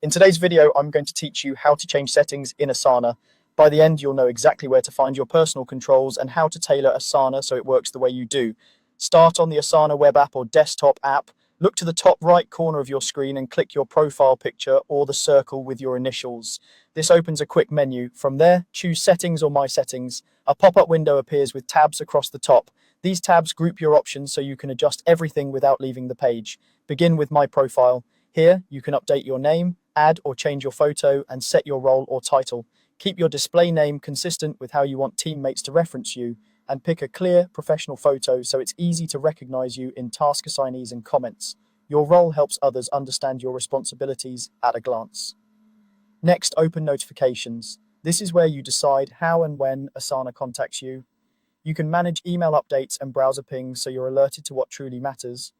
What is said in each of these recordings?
In today's video, I'm going to teach you how to change settings in Asana. By the end, you'll know exactly where to find your personal controls and how to tailor Asana so it works the way you do. Start on the Asana web app or desktop app. Look to the top right corner of your screen and click your profile picture or the circle with your initials. This opens a quick menu. From there, choose Settings or My Settings. A pop-up window appears with tabs across the top. These tabs group your options so you can adjust everything without leaving the page. Begin with My Profile. Here, you can update your name, add or change your photo, and set your role or title. Keep your display name consistent with how you want teammates to reference you, and pick a clear, professional photo so it's easy to recognize you in task assignees and comments. Your role helps others understand your responsibilities at a glance. Next, open notifications. This is where you decide how and when Asana contacts you. You can manage email updates and browser pings so you're alerted to what truly matters.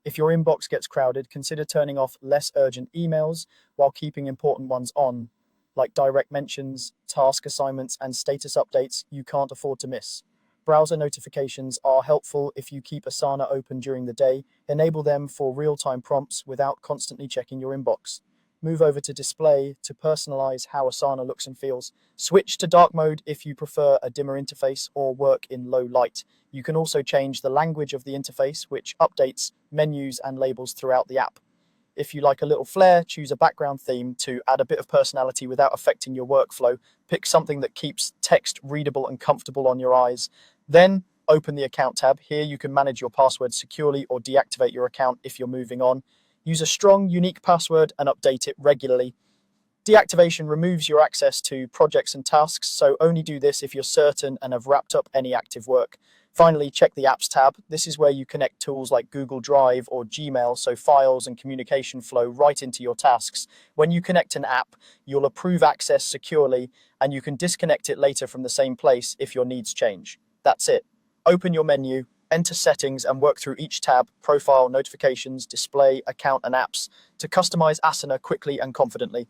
If your inbox gets crowded, consider turning off less urgent emails while keeping important ones on, like direct mentions, task assignments, and status updates you can't afford to miss. Browser notifications are helpful if you keep Asana open during the day. Enable them for real-time prompts without constantly checking your inbox. Move over to display to personalize how Asana looks and feels. Switch to dark mode if you prefer a dimmer interface or work in low light. You can also change the language of the interface, which updates menus and labels throughout the app. If you like a little flair, choose a background theme to add a bit of personality without affecting your workflow. Pick something that keeps text readable and comfortable on your eyes. Then open the Account tab. Here you can manage your password securely or deactivate your account if you're moving on. Use a strong, unique password and update it regularly. Deactivation removes your access to projects and tasks, so only do this if you're certain and have wrapped up any active work. Finally, check the Apps tab. This is where you connect tools like Google Drive or Gmail so files and communication flow right into your tasks. When you connect an app, you'll approve access securely, and you can disconnect it later from the same place if your needs change. That's it. Open your menu, enter settings, and work through each tab, profile, notifications, display, account, and apps to customize Asana quickly and confidently.